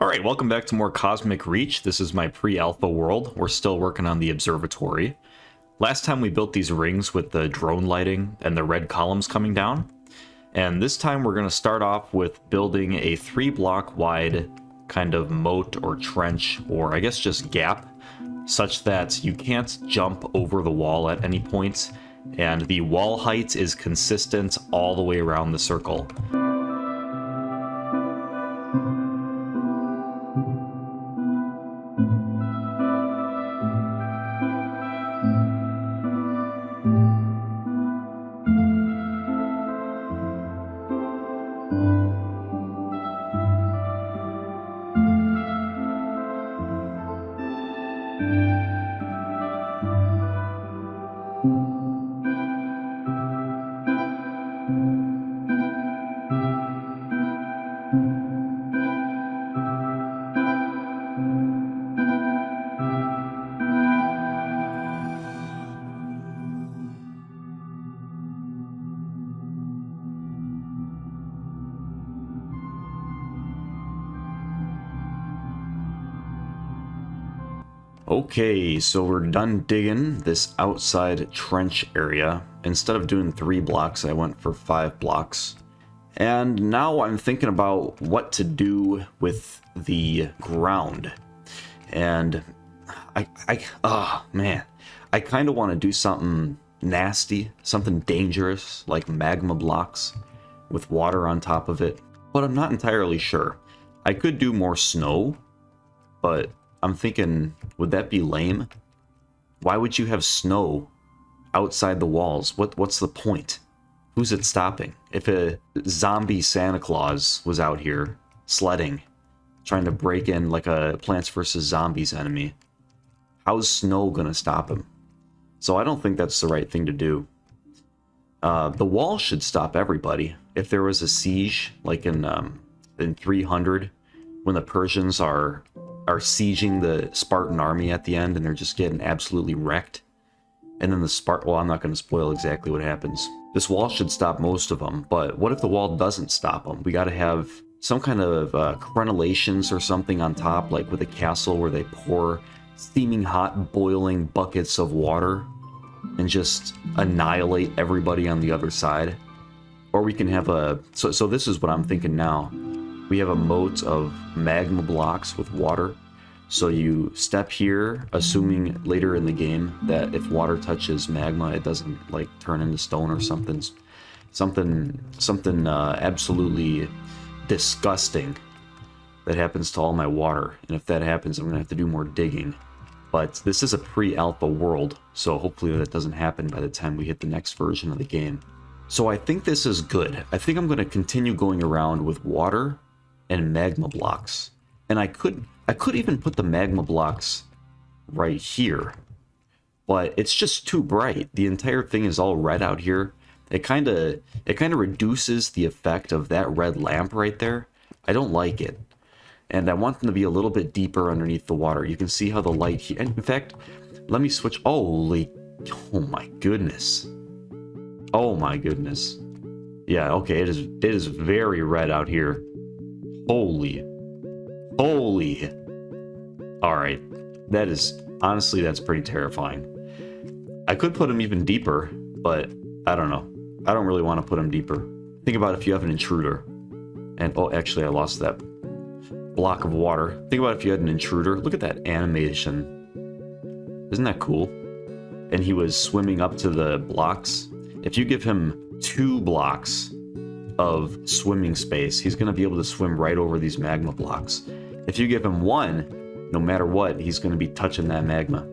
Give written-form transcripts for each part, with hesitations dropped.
Alright, welcome back to more Cosmic Reach. This is my pre-alpha world. We're still working on the observatory. Last time we built these rings with the drone lighting and the red columns coming down. And this time we're going to start off with building a 3-block wide kind of moat or trench, or I guess just gap, such that you can't jump over the wall at any point, and the wall height is consistent all the way around the circle. Okay, so we're done digging this outside trench area. Instead of doing 3 blocks, I went for 5 blocks. And now I'm thinking about what to do with the ground. And I kind of want to do something nasty, something dangerous, like magma blocks with water on top of it. But I'm not entirely sure. I could do more snow, but I'm thinking, would that be lame? Why would you have snow outside the walls? What's the point? Who's it stopping? If a zombie Santa Claus was out here sledding, trying to break in like a Plants vs. Zombies enemy, how's snow gonna stop him? So I don't think that's the right thing to do. The wall should stop everybody. If there was a siege, like in 300, when the Persians are sieging the Spartan army at the end and they're just getting absolutely wrecked. And then well, I'm not going to spoil exactly what happens. This wall should stop most of them, but what if the wall doesn't stop them? We got to have some kind of crenellations or something on top, like with a castle where they pour steaming hot, boiling buckets of water and just annihilate everybody on the other side. Or we can have a... So this is what I'm thinking now. We have a moat of magma blocks with water. So you step here, assuming later in the game that if water touches magma, it doesn't like turn into stone or something absolutely disgusting that happens to all my water. And if that happens, I'm gonna have to do more digging. But this is a pre-alpha world, so hopefully that doesn't happen by the time we hit the next version of the game. So I think this is good. I think I'm gonna continue going around with water and magma blocks. And I could even put the magma blocks right here, but it's just too bright. The entire thing is all red out here. It kind of reduces the effect of that red lamp right there. I don't like it. And I want them to be a little bit deeper underneath the water. You can see how the light here, and in fact, let me switch. Oh my goodness. Oh my goodness. Yeah, okay, it is very red out here. Holy. Alright, that is, honestly, that's pretty terrifying. I could put them even deeper, but I don't know. I don't really want to put them deeper. Think about if you have an intruder. And, oh, actually, I lost that block of water. Think about if you had an intruder. Look at that animation. Isn't that cool? And he was swimming up to the blocks. If you give him 2 blocks of swimming space, he's going to be able to swim right over these magma blocks. If you give him 1, no matter what, he's going to be touching that magma.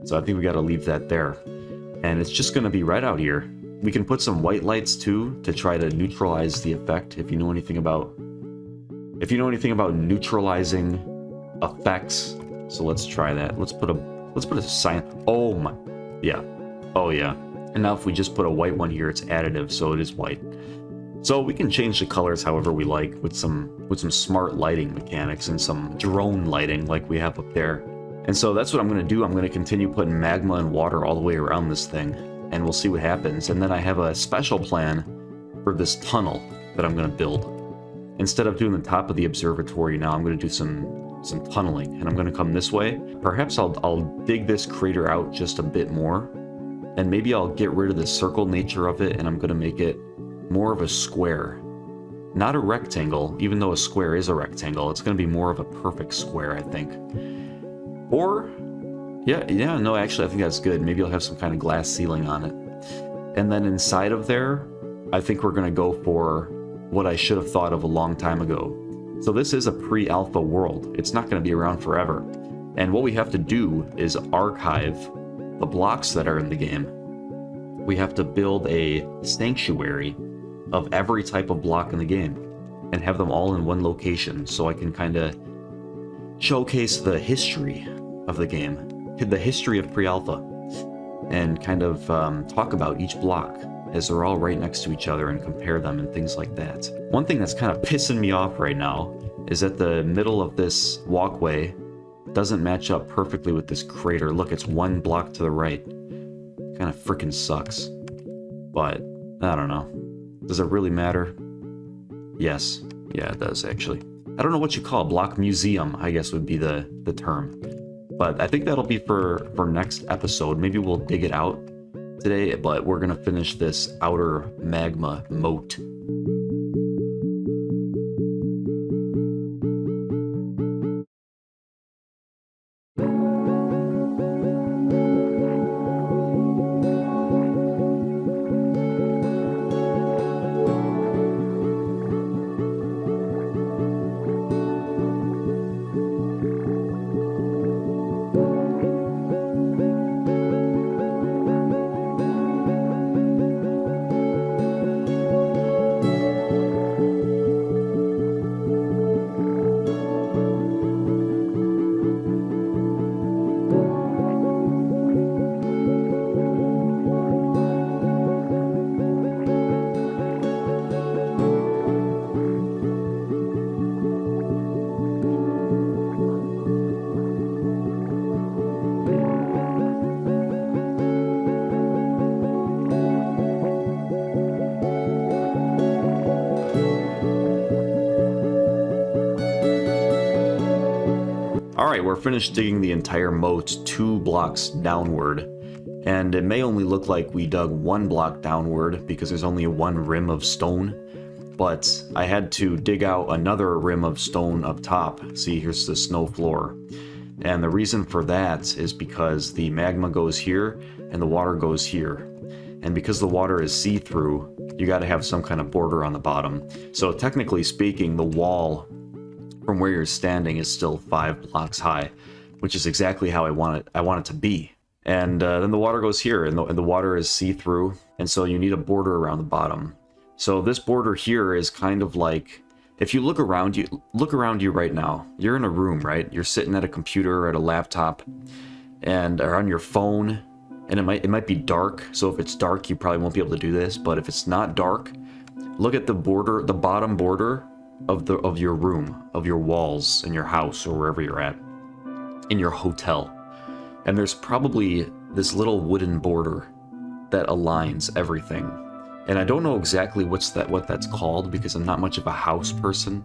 So I think we got to leave that there. And it's just going to be red out here. We can put some white lights too to try to neutralize the effect. If you know anything about neutralizing effects, so let's try that. Let's put a sign. Oh my, yeah, oh yeah. And now if we just put a white one here, it's additive, so it is white. So we can change the colors however we like with some smart lighting mechanics and some drone lighting like we have up there. And so that's what I'm going to do. I'm going to continue putting magma and water all the way around this thing, and we'll see what happens. And then I have a special plan for this tunnel that I'm going to build. Instead of doing the top of the observatory now, I'm going to do some tunneling, and I'm going to come this way. Perhaps I'll dig this crater out just a bit more, and maybe I'll get rid of the circle nature of it, and I'm going to make it more of a square. Not a rectangle, even though a square is a rectangle. It's going to be more of a perfect square, I think. Or, yeah, no, actually, I think that's good. Maybe I'll have some kind of glass ceiling on it. And then inside of there, I think we're going to go for what I should have thought of a long time ago. So this is a pre-alpha world. It's not going to be around forever. And what we have to do is archive the blocks that are in the game. We have to build a sanctuary of every type of block in the game and have them all in one location, so I can kind of showcase the history of the game, the history of pre-alpha, and kind of talk about each block as they're all right next to each other and compare them and things like that. One thing that's kind of pissing me off right now is that the middle of this walkway doesn't match up perfectly with this crater. Look, it's one block to the right. Kind of freaking sucks. But, I don't know. Does it really matter? Yes. Yeah, it does, actually. I don't know what you call a block museum, I guess would be the term. But I think that'll be for next episode. Maybe we'll dig it out today, but we're going to finish this outer magma moat. Alright, we're finished digging the entire moat 2 blocks downward, and it may only look like we dug 1 block downward because there's only 1 rim of stone, but I had to dig out another rim of stone up top. See, here's the snow floor. And the reason for that is because the magma goes here and the water goes here. And because the water is see-through, you gotta have some kind of border on the bottom. So technically speaking, the wall from where you're standing is still 5 blocks high, which is exactly how I want it to be. And then the water goes here, and the water is see-through, and so you need a border around the bottom. So this border here is kind of like, if you look around you right now, you're in a room, right? You're sitting at a computer or at a laptop, or on your phone, and it might be dark. So if it's dark, you probably won't be able to do this. But if it's not dark, look at the border, the bottom border of your room, of your walls in your house or wherever you're at, in your hotel. And there's probably this little wooden border that aligns everything. And I don't know exactly what that's called because I'm not much of a house person.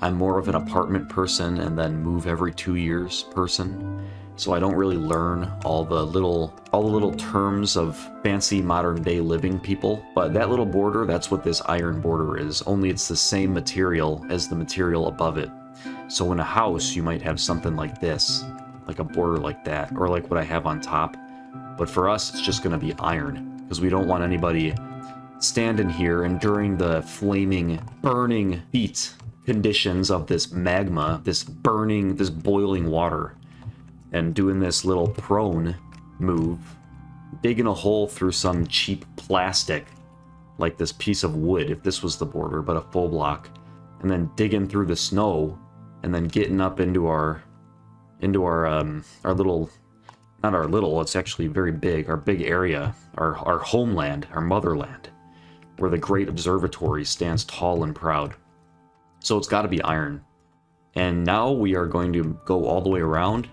I'm more of an apartment person and then move every 2 years person. So I don't really learn all the little terms of fancy modern day living people. But that little border, that's what this iron border is, only it's the same material as the material above it. So in a house, you might have something like this, like a border like that, or like what I have on top. But for us, it's just gonna be iron, because we don't want anybody standing here and during the flaming, burning heat conditions of this magma, this boiling water, and doing this little prone move, digging a hole through some cheap plastic, like this piece of wood, if this was the border, but a full block, and then digging through the snow, and then getting up into our little, not our little, it's actually very big, our big area, our homeland, our motherland, where the great observatory stands tall and proud. So it's got to be iron. And now we are going to go all the way around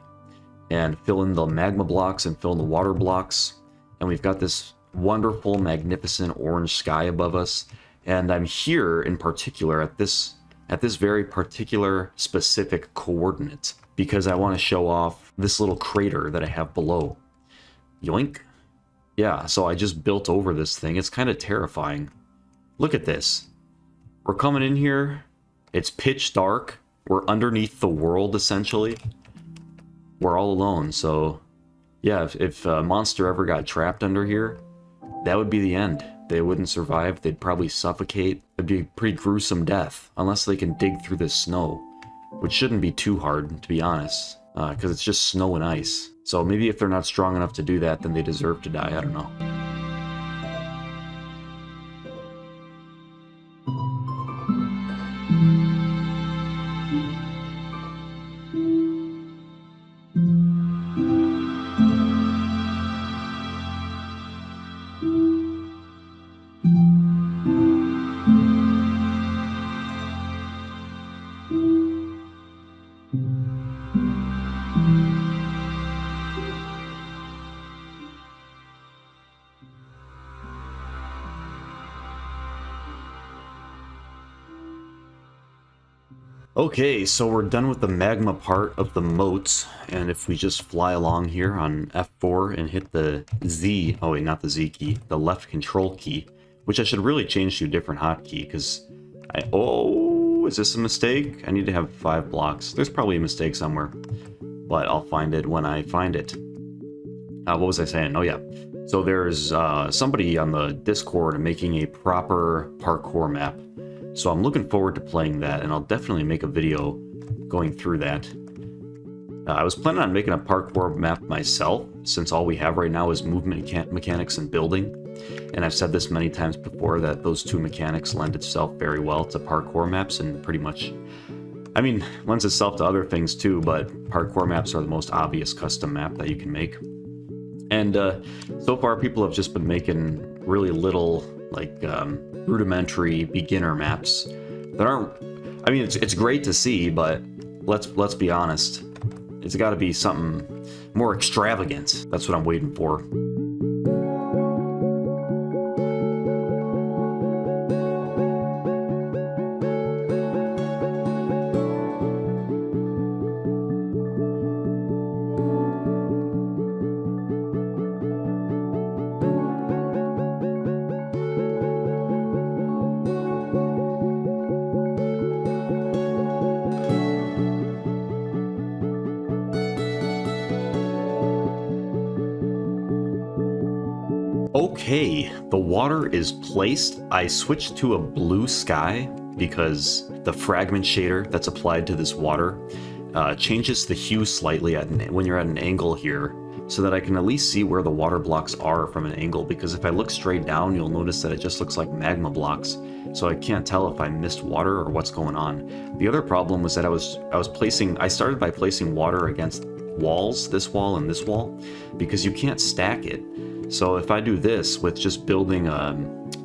and fill in the magma blocks and fill in the water blocks. And we've got this wonderful, magnificent orange sky above us. And I'm here in particular at this at this very particular specific coordinate because I want to show off this little crater that I have below. Yoink. Yeah, so I just built over this thing. It's kind of terrifying. Look at this. We're coming in here. It's pitch dark. We're underneath the world, essentially. We're all alone, so... yeah, if a monster ever got trapped under here, that would be the end. They wouldn't survive. They'd probably suffocate. It'd be a pretty gruesome death, unless they can dig through this snow, which shouldn't be too hard, to be honest, because it's just snow and ice. So maybe if they're not strong enough to do that, then they deserve to die. I don't know. Okay, so we're done with the magma part of the moats, and if we just fly along here on F4 and hit the Z, oh wait, not the Z key, the left control key, which I should really change to a different hotkey, because oh, is this a mistake? I need to have 5 blocks. There's probably a mistake somewhere, but I'll find it when I find it. What was I saying? Oh yeah, so there's somebody on the Discord making a proper parkour map. So I'm looking forward to playing that, and I'll definitely make a video going through that. I was planning on making a parkour map myself, since all we have right now is movement mechanics and building. And I've said this many times before that those two mechanics lend itself very well to parkour maps, and pretty much, I mean, lends itself to other things too, but parkour maps are the most obvious custom map that you can make. And so far people have just been making really little, like, rudimentary beginner maps that aren't, I mean, it's great to see, but let's be honest, it's got to be something more extravagant. That's what I'm waiting for. Okay, the water is placed. I switched to a blue sky because the fragment shader that's applied to this water changes the hue slightly when you're at an angle here, so that I can at least see where the water blocks are from an angle, because if I look straight down, you'll notice that it just looks like magma blocks, so I can't tell if I missed water or what's going on. The other problem was that I started by placing water against walls, this wall and this wall, because you can't stack it. So if I do this with just building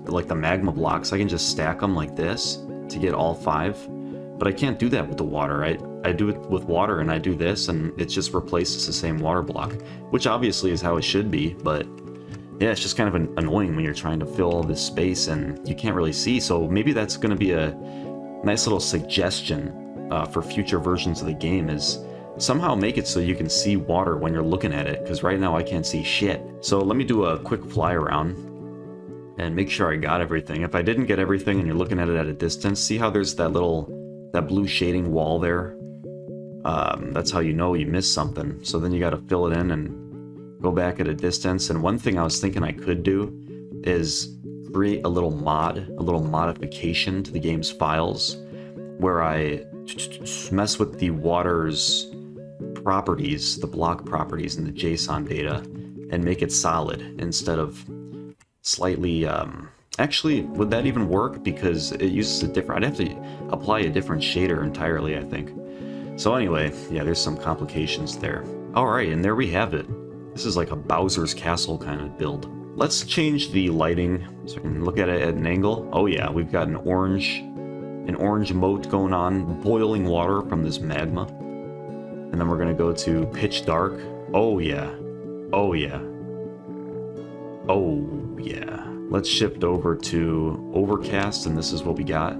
like the magma blocks, I can just stack them like this to get all 5. But I can't do that with the water. I do it with water and I do this and it just replaces the same water block, which obviously is how it should be, but yeah, it's just kind of annoying when you're trying to fill all this space and you can't really see. So maybe that's going to be a nice little suggestion for future versions of the game, is somehow make it so you can see water when you're looking at it, because right now I can't see shit. So let me do a quick fly around and make sure I got everything. If I didn't get everything and you're looking at it at a distance, see how there's that blue shading wall there? That's how you know you missed something. So then you got to fill it in and go back at a distance. And one thing I was thinking I could do is create a little modification to the game's files where I mess with the water's properties, the block properties in the JSON data, and make it solid instead of slightly, actually, would that even work? Because it uses a different, I'd have to apply a different shader entirely, I think. So anyway, yeah, there's some complications there. Alright, and there we have it. This is like a Bowser's Castle kind of build. Let's change the lighting so I can look at it at an angle. Oh yeah, we've got an orange moat going on, boiling water from this magma. And then we're gonna go to pitch dark. Oh yeah. Oh yeah. Oh yeah. Let's shift over to overcast, and this is what we got.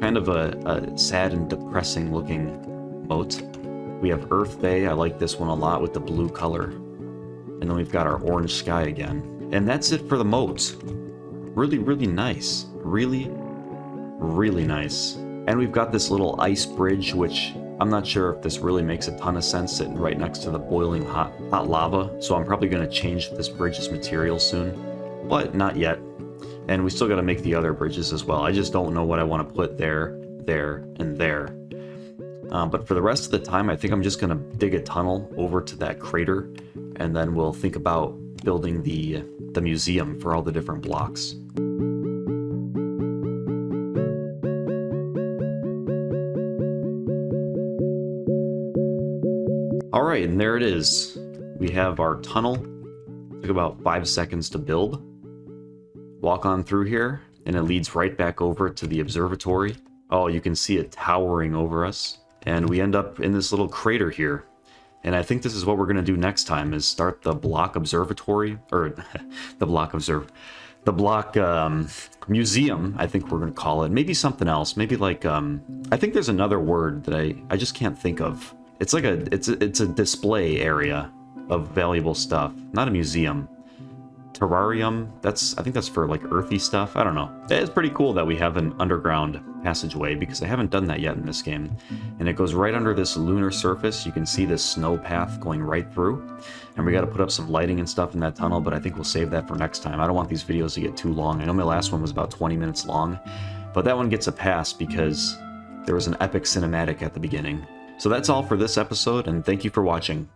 Kind of a sad and depressing looking moat. We have Earth Bay. I like this one a lot with the blue color. And then we've got our orange sky again. And that's it for the moat. Really, really nice. Really, really nice. And we've got this little ice bridge, which I'm not sure if this really makes a ton of sense sitting right next to the boiling hot lava. So I'm probably going to change this bridge's material soon. But not yet. And we still got to make the other bridges as well. I just don't know what I want to put there, there, and there. But for the rest of the time, I think I'm just going to dig a tunnel over to that crater, and then we'll think about building the museum for all the different blocks. Alright, and there it is. We have our tunnel. It took about 5 seconds to build. Walk on through here, and it leads right back over to the observatory. Oh, you can see it towering over us. And we end up in this little crater here. And I think this is what we're going to do next time, is start the block observatory, or the block museum, I think we're going to call it. Maybe something else. Maybe like, I think there's another word that I just can't think of. It's like it's a display area of valuable stuff, not a museum. Terrarium, I think that's for like earthy stuff. I don't know. It's pretty cool that we have an underground passageway, because I haven't done that yet in this game. And it goes right under this lunar surface. You can see this snow path going right through. And we got to put up some lighting and stuff in that tunnel, but I think we'll save that for next time. I don't want these videos to get too long. I know my last one was about 20 minutes long, but that one gets a pass because there was an epic cinematic at the beginning. So that's all for this episode, and thank you for watching.